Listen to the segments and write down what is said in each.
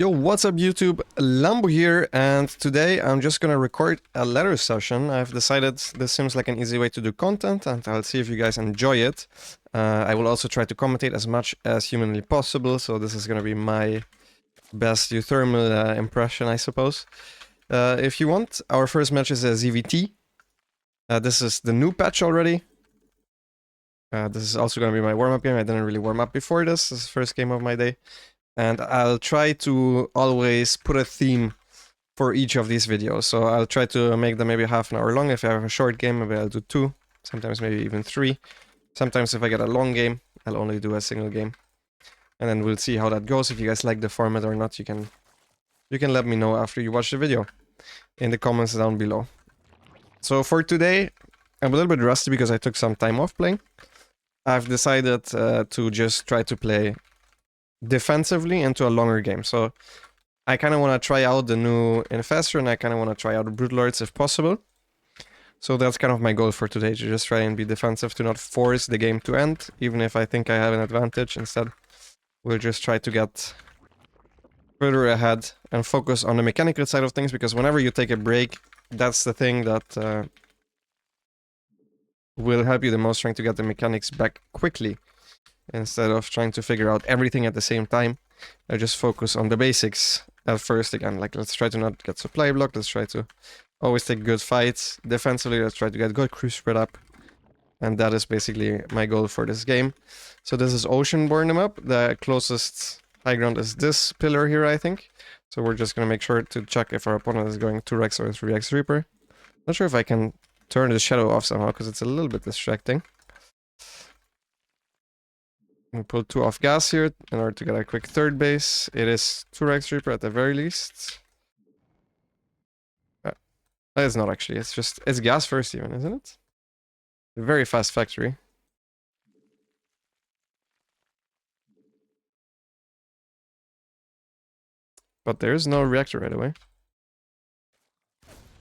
Yo, what's up YouTube? Lambo here, and today I'm just gonna record a letter session. I've decided this seems like an easy way to do content, and I'll see if you guys enjoy it. I will also try to commentate as much as humanly possible, so this is gonna be my best euthermal impression, I suppose. If you want, our first match is a ZVT. This is the new patch already. This is also gonna be my warm-up game. I didn't really warm up before this. This is the first game of my day. And I'll try to always put a theme for each of these videos. So I'll try to make them maybe half an hour long. If I have a short game, maybe I'll do 2. Sometimes maybe even 3. Sometimes if I get a long game, I'll only do a single game. And then we'll see how that goes. If you guys like the format or not, you can let me know after you watch the video in the comments down below. So for today, I'm a little bit rusty because I took some time off playing. I've decided to just try to play defensively into a longer game. So I kind of want to try out the new Infestor, and I kind of want to try out Brute Lords if possible. So that's kind of my goal for today, to just try and be defensive, to not force the game to end, even if I think I have an advantage. Instead, we'll just try to get further ahead and focus on the mechanical side of things, because whenever you take a break, that's the thing that will help you the most, trying to get the mechanics back quickly. Instead of trying to figure out everything at the same time, I just focus on the basics at first again. Like, let's try to not get supply blocked, let's try to always take good fights. Defensively, let's try to get good crew spread up. And that is basically my goal for this game. So this is Oceanborn map. The closest high ground is this pillar here, I think. So we're just gonna make sure to check if our opponent is going 2x or 3x Reaper. Not sure if I can turn the shadow off somehow, because it's a little bit distracting. We pull 2 off gas here in order to get a quick third base. It is 2x Reaper at the very least. It's not actually, it's gas first even, isn't it? A very fast factory. But there is no reactor right away.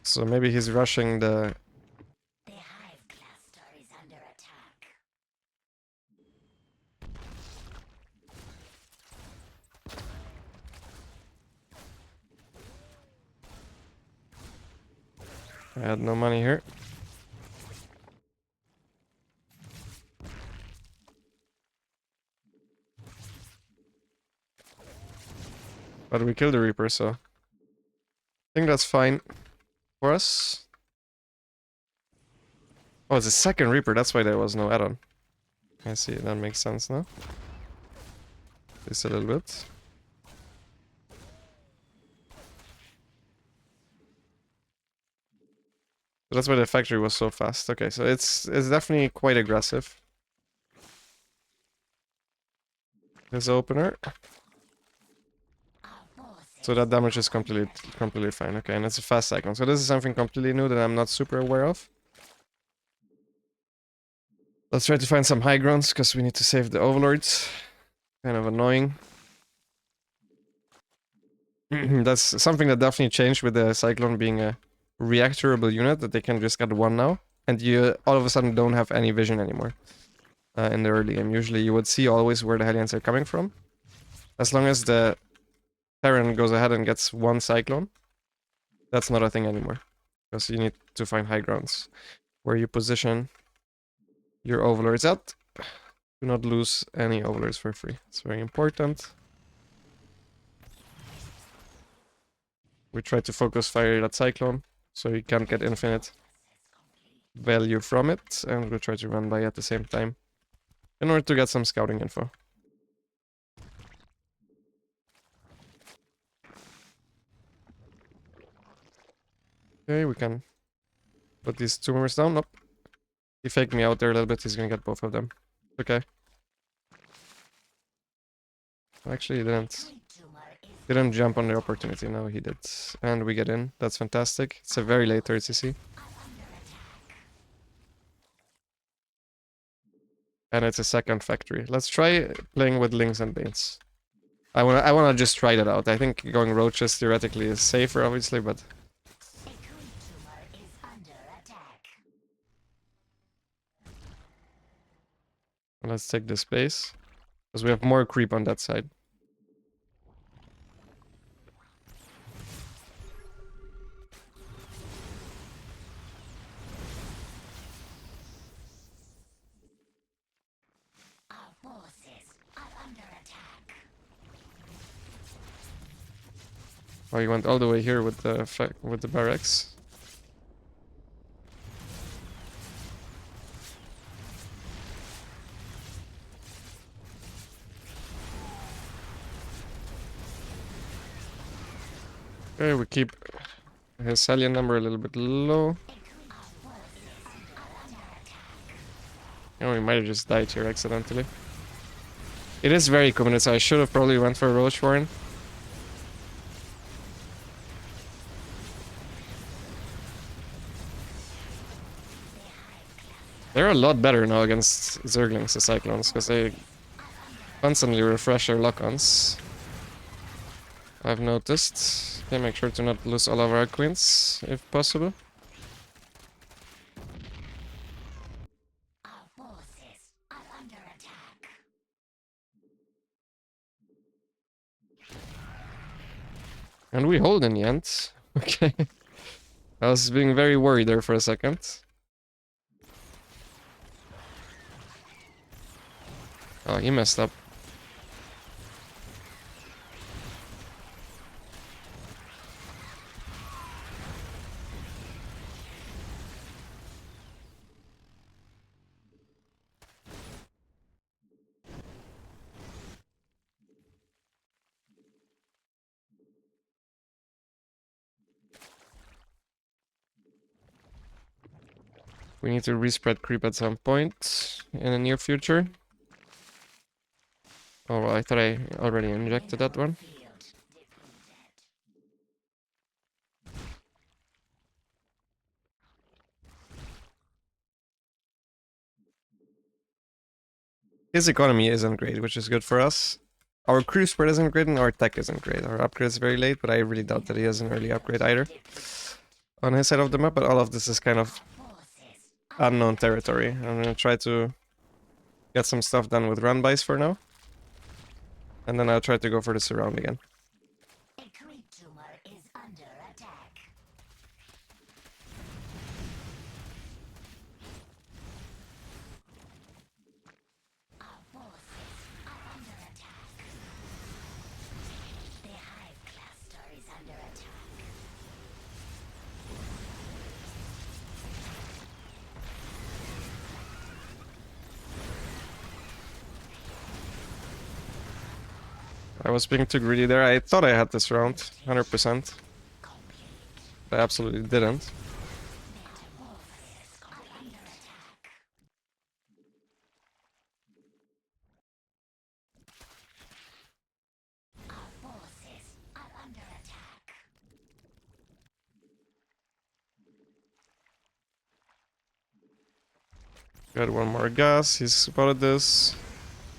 So maybe he's rushing the... I had no money here. But we killed the Reaper, so I think that's fine for us. Oh, it's a second Reaper, that's why there was no add-on. I see, that makes sense now. Just a little bit. That's why the factory was so fast. Okay, so it's definitely quite aggressive. This opener. So that damage is completely fine. Okay, and it's a fast Cyclone. So this is something completely new that I'm not super aware of. Let's try to find some high grounds, because we need to save the Overlords. Kind of annoying. That's something that definitely changed with the Cyclone being a reactorable unit, that they can just get 1 now. And you all of a sudden don't have any vision anymore. In the early game. Usually you would see always where the Hellions are coming from. As long as the Terran goes ahead and gets 1 Cyclone, that's not a thing anymore. Because you need to find high grounds where you position your Overlords at. Do not lose any Overlords for free. It's very important. We try to focus fire that Cyclone, so you can't get infinite value from it, and we'll try to run by at the same time in order to get some scouting info. Okay, we can put these tumors down. Nope. He faked me out there a little bit, he's gonna get both of them. Okay. Actually, he didn't jump on the opportunity, no he did. And we get in, that's fantastic. It's a very late third CC. And it's a second factory. Let's try playing with Lings and Banes. I wanna just try that out. I think going Roaches theoretically is safer, obviously, but... Let's take this base, because we have more creep on that side. Oh, he went all the way here with the barracks. Okay, we keep his salient number a little bit low. Oh, he might have just died here accidentally. It is very committed, so I should have probably went for a Roach Warren. They're a lot better now against Zerglings, the Cyclones, because they constantly refresh their lock-ons. I've noticed. Okay, make sure to not lose all of our queens, if possible. Our forces are under attack. And we hold in the end. Okay. I was being very worried there for a second. Oh, he messed up. We need to respread creep at some point in the near future. Oh, well, I thought I already injected that one. His economy isn't great, which is good for us. Our crew spread isn't great and our tech isn't great. Our upgrade is very late, but I really doubt that he has an early upgrade either on his side of the map, but all of this is kind of unknown territory. I'm gonna try to get some stuff done with run-bys for now. And then I'll try to go for the surround again. A creep tumor is under attack. Our forces are under attack. The hive cluster is under attack. I was being too greedy there. I thought I had this round, 100%. I absolutely didn't. Got one more gas, he's spotted this.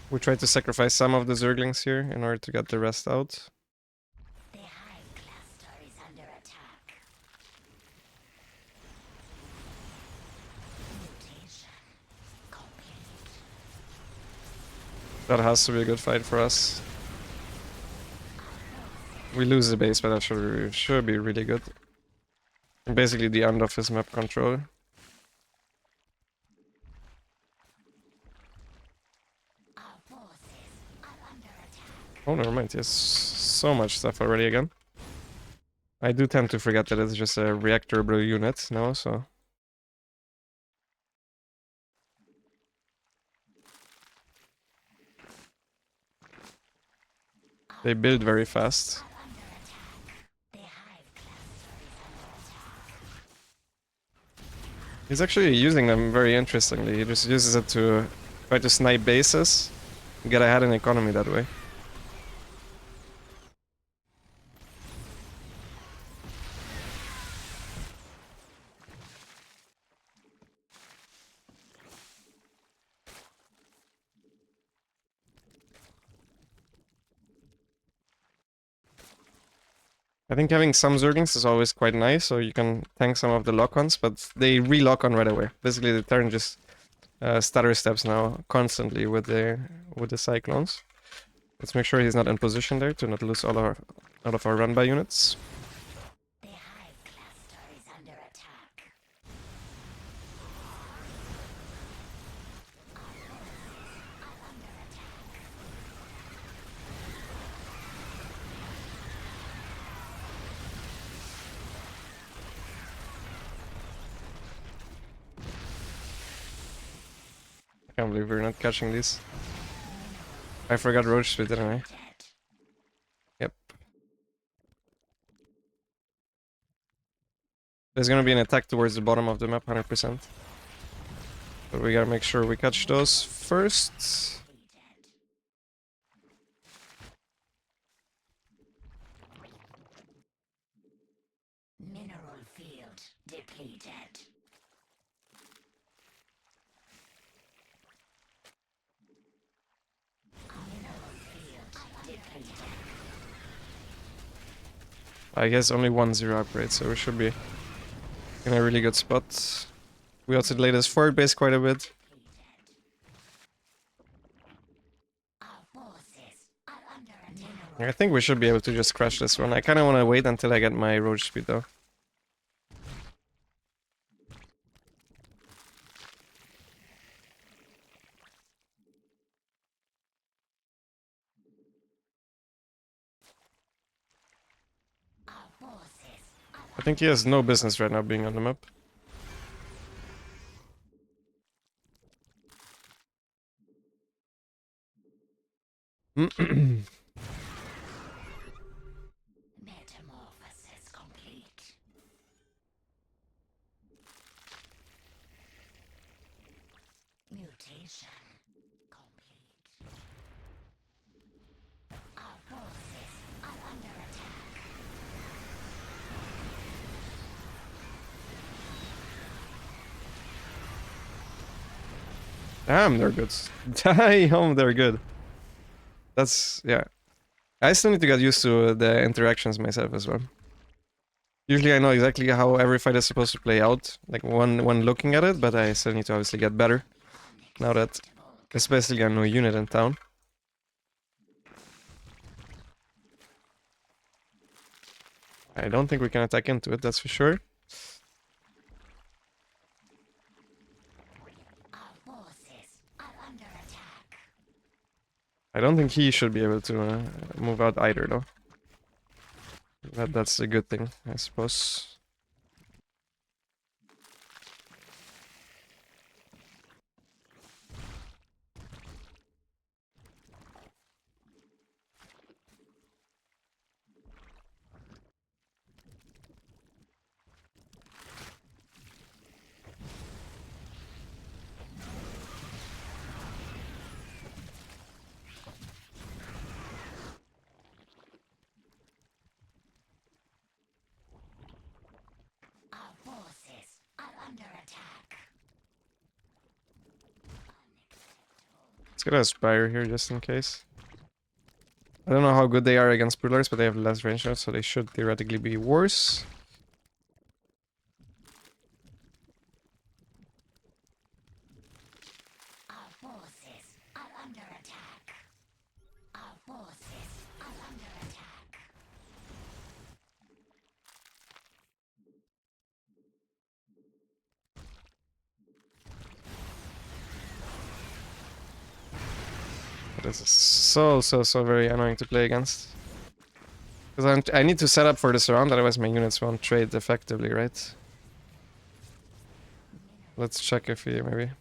We tried to sacrifice some of the Zerglings here in order to get the rest out. The hive cluster is under attack. Mutation complete. That has to be a good fight for us. We lose the base, but that should be really good. Basically the end of his map control. Oh, never mind. He has so much stuff already again. I do tend to forget that it's just a reactorable unit now, so... They build very fast. He's actually using them very interestingly. He just uses it to try to snipe bases, get ahead in economy that way. I think having some Zerglings is always quite nice, so you can tank some of the lock-ons, but they re-lock on right away. Basically, the turn just stutter steps now constantly with the Cyclones. Let's make sure he's not in position there to not lose all our out of our run-by units. The hive cluster is under attack. can't believe we're not catching these. I forgot roach speed, didn't I? Yep. There's gonna be an attack towards the bottom of the map, 100%. But we gotta make sure we catch those first. Mineral field depleted. I guess only 1-0 upgrade, so we should be in a really good spot. We also delayed his forward base quite a bit. I think we should be able to just crash this one. I kind of want to wait until I get my roach speed though. I think he has no business right now being on the map. Metamorphosis complete. Mutation complete. Our forces are under attack. Damn, they're good. Damn, they're good. That's, yeah. I still need to get used to the interactions myself as well. Usually I know exactly how every fight is supposed to play out, like when looking at it, but I still need to obviously get better. Now that it's basically a new unit in town. I don't think we can attack into it, that's for sure. I don't think he should be able to move out either, though. That's a good thing, I suppose. Let's get a Spire here just in case. I don't know how good they are against Brulars, but they have less range now, so they should theoretically be worse. Our forces are under attack. Our forces are under attack. This is so very annoying to play against. Because I need to set up for this round, otherwise my units won't trade effectively, right? Let's check if he maybe...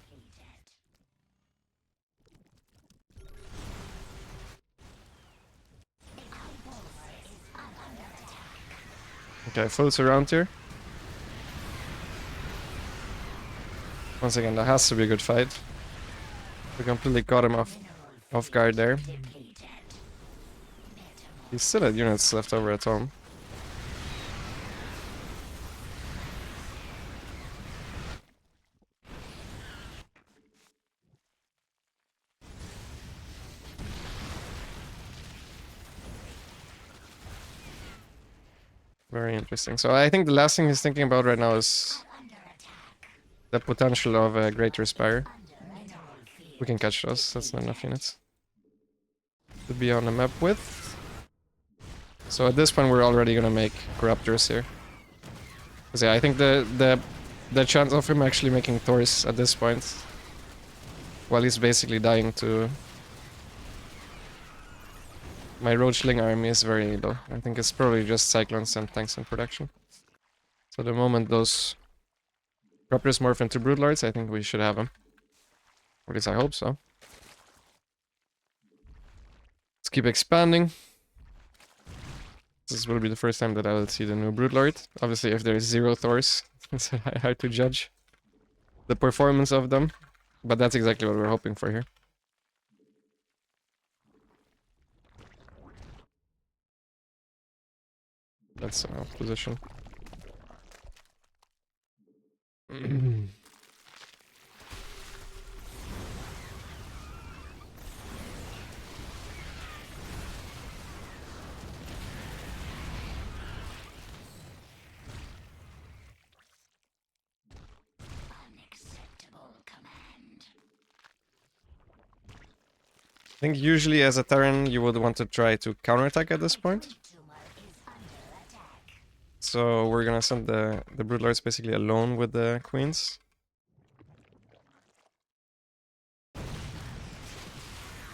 Okay, full surround here. Once again, that has to be a good fight. We completely got him off guard there. He still had units left over at home. Very interesting. So I think the last thing he's thinking about right now is the potential of a Greater Spire. We can catch those, that's not enough units to be on the map with. So at this point we're already gonna make Corruptors here. Because yeah, I think the chance of him actually making Thors at this point, while he's basically dying to my Roachling army, is very low. I think it's probably just Cyclones and tanks in production. So the moment those Corruptors morph into Broodlords, I think we should have them. Or at least I hope so. Let's keep expanding. This will be the first time that I will see the new Broodlord. Obviously, if there is 0 Thors, it's hard to judge the performance of them. But that's exactly what we're hoping for here. That's position. Unacceptable command. I think usually as a Terran you would want to try to counterattack at this point. Tumor is under attack. So we're gonna send the Broodlords basically alone with the Queens.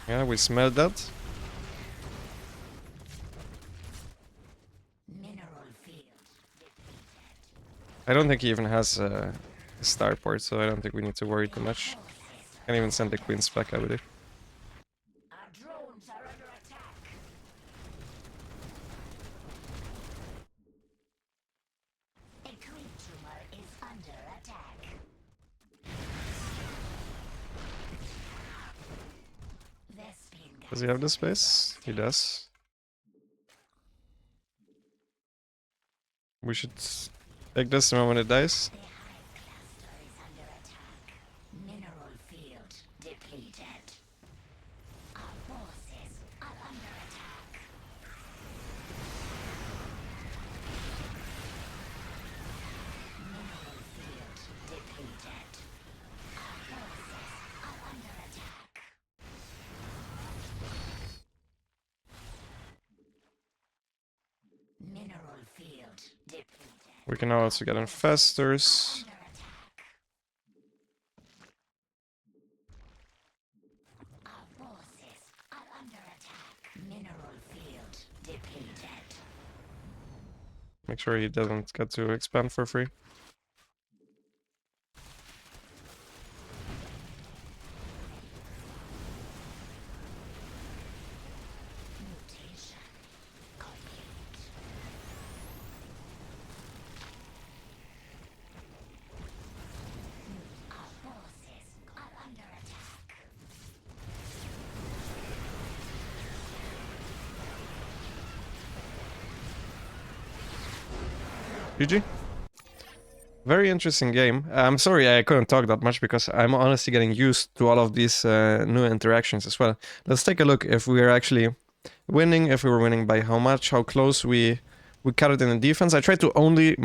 Yeah, we smelled that. Mineral field depleted. I don't think he even has a starport, so I don't think we need to worry too much. Can't even send the Queens back, I believe. Our drones are under attack. A green tumor is under attack. Vespene Does he have the space? He does. We should take this the moment it dies. The hive cluster is under attack. Mineral field depleted. Our forces are under attack. Mineral field depleted. Our forces are under attack. Mineral field depleted. We can now also get infestors. Under attack. Our forces are under attack. Mineral field depleted. Make sure he doesn't get to expand for free. Mutation complete. Our forces are under attack. GG. Very interesting game. I'm sorry I couldn't talk that much because I'm honestly getting used to all of these new interactions as well. Let's take a look if we are actually winning, if we were winning by how much, how close we cut it in the defense. I tried to only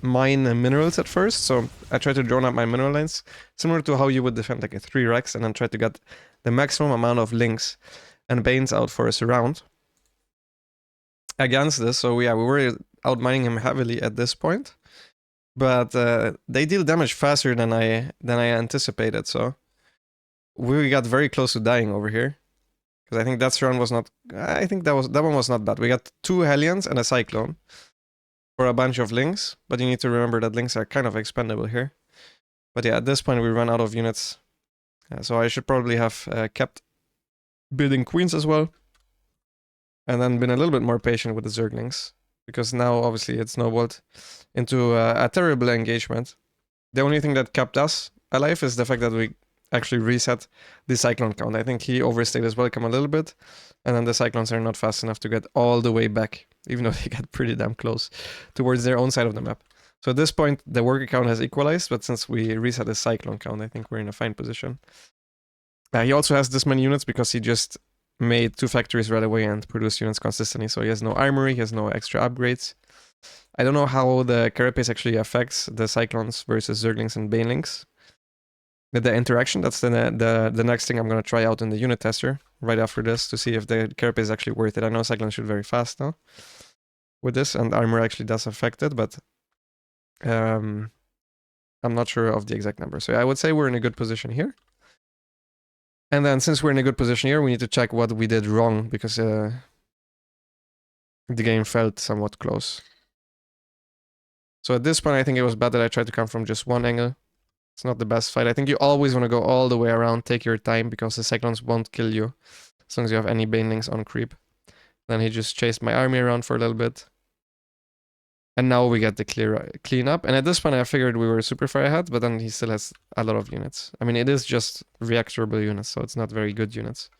mine minerals at first, so I tried to drone up my mineral lanes, similar to how you would defend like a 3 Rex and then try to get the maximum amount of links and banes out for a surround against this. So yeah, we were outmining him heavily at this point. But they deal damage faster than I anticipated, so we got very close to dying over here. Because I think that surround was not... I think that one was not bad. We got 2 Hellions and a Cyclone for a bunch of links, but you need to remember that links are kind of expendable here. But yeah, at this point we run out of units, so I should probably have kept building Queens as well, and then been a little bit more patient with the Zerglings. Because now, obviously, it snowballed into a terrible engagement. The only thing that kept us alive is the fact that we actually reset the Cyclone count. I think he overstayed his welcome a little bit, and then the Cyclones are not fast enough to get all the way back, even though they got pretty damn close towards their own side of the map. So at this point, the worker count has equalized, but since we reset the Cyclone count, I think we're in a fine position. He also has this many units because he just made 2 factories right away and produced units consistently, so he has no armory, he has no extra upgrades. I don't know how the carapace actually affects the Cyclones versus Zerglings and Banelings. The interaction, that's the next thing I'm going to try out in the unit tester right after this to see if the carapace is actually worth it. I know Cyclones shoot very fast now with this, and armor actually does affect it, but I'm not sure of the exact number. So I would say we're in a good position here. And then since we're in a good position here, we need to check what we did wrong, because the game felt somewhat close. So at this point, I think it was bad that I tried to come from just one angle. It's not the best fight. I think you always want to go all the way around, take your time, because the Cyclones won't kill you as long as you have any banelings on creep. Then he just chased my army around for a little bit. And now we get the clean up. And at this point, I figured we were super far ahead, but then he still has a lot of units. I mean, it is just reactorable units, so it's not very good units.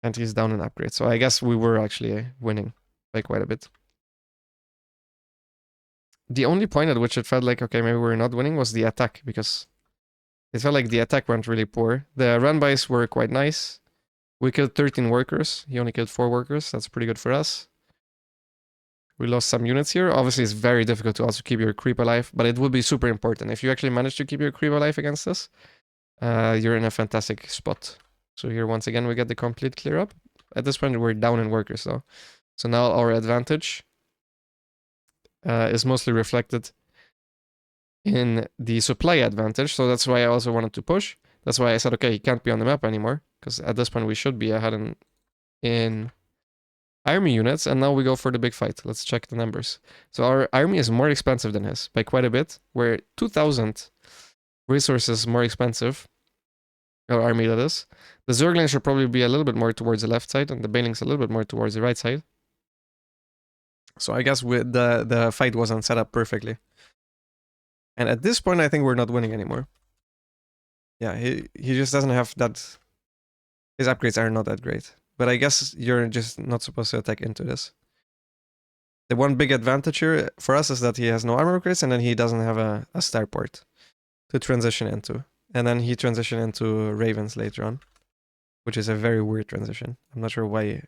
And he's down in upgrade. So I guess we were actually winning by quite a bit. The only point at which it felt like, okay, maybe we're not winning was the attack, because it felt like the attack went really poor. The run-bys were quite nice. We killed 13 workers. He only killed 4 workers. That's pretty good for us. We lost some units here. Obviously, it's very difficult to also keep your creep alive, but it would be super important. If you actually manage to keep your creep alive against this, you're in a fantastic spot. So here, once again, we get the complete clear up. At this point, we're down in workers, though. So now our advantage is mostly reflected in the supply advantage. So that's why I also wanted to push. That's why I said, okay, he can't be on the map anymore, because at this point, we should be ahead in army units, and now we go for the big fight. Let's check the numbers. So our army is more expensive than his by quite a bit. We're 2,000 resources more expensive. Our army, that is. The Zerglings should probably be a little bit more towards the left side, and the Banelings a little bit more towards the right side. So I guess with the fight wasn't set up perfectly. And at this point, I think we're not winning anymore. Yeah, he just doesn't have that. His upgrades are not that great. But I guess you're just not supposed to attack into this. The one big advantage here for us is that he has no armor upgrades, and then he doesn't have a starport to transition into. And then he transitioned into Ravens later on, which is a very weird transition. I'm not sure why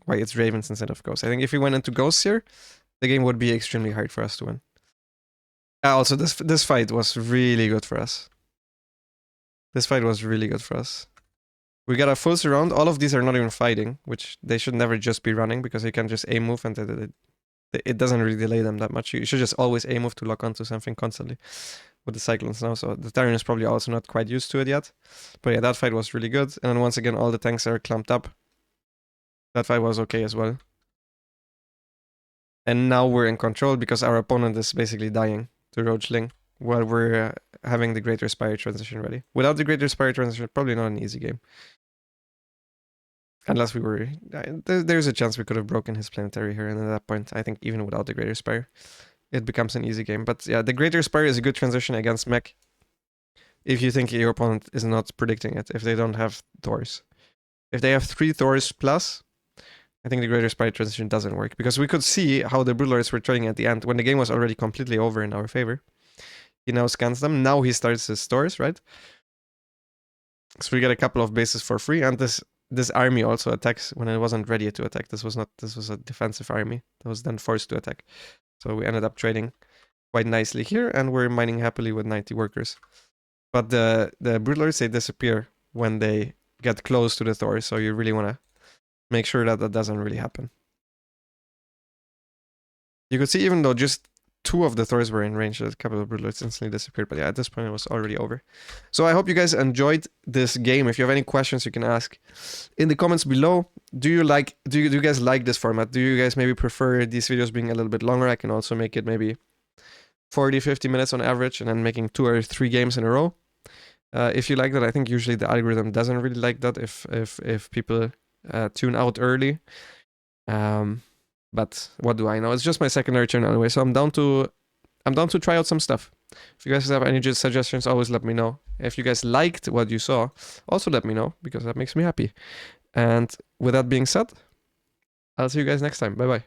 it's Ravens instead of Ghosts. I think if he went into Ghosts here, the game would be extremely hard for us to win. Also, this fight was really good for us. This fight was really good for us. We got a full surround. All of these are not even fighting, which they should never just be running, because you can just aim move and it doesn't really delay them that much. You should just always aim move to lock onto something constantly with the Cyclones now. So the Terran is probably also not quite used to it yet. But yeah, that fight was really good. And then once again, all the tanks are clumped up. That fight was okay as well. And now we're in control because our opponent is basically dying to Roachling while we're having the Greater Spire transition ready. Without the Greater Spire transition, probably not an easy game. Unless we were... There's a chance we could have broken his planetary here, and at that point, I think even without the Greater Spire, it becomes an easy game. But yeah, the Greater Spire is a good transition against Mech if you think your opponent is not predicting it, if they don't have Thors. If they have 3 Thors plus, I think the Greater Spire transition doesn't work, because we could see how the Broodlords were trading at the end, when the game was already completely over in our favor. He now scans them. Now he starts his stores, right? So we get a couple of bases for free, and this army also attacks when it wasn't ready to attack. This was a defensive army that was then forced to attack. So we ended up trading quite nicely here, and we're mining happily with 90 workers. But the Broodlords, they disappear when they get close to the Thor, so you really want to make sure that that doesn't really happen. You could see, even though just 2 of the Thors were in range, a couple of Broodlords instantly disappeared, but yeah, at this point it was already over. So I hope you guys enjoyed this game. If you have any questions, you can ask in the comments below. Do you guys like this format? Do you guys maybe prefer these videos being a little bit longer? I can also make it maybe 40-50 minutes on average, and then making 2 or 3 games in a row. If you like that, I think usually the algorithm doesn't really like that if people tune out early. But what do I know? It's just my secondary channel anyway, so I'm down to try out some stuff. If you guys have any suggestions, always let me know. If you guys liked what you saw, also let me know, because that makes me happy. And with that being said, I'll see you guys next time. Bye bye.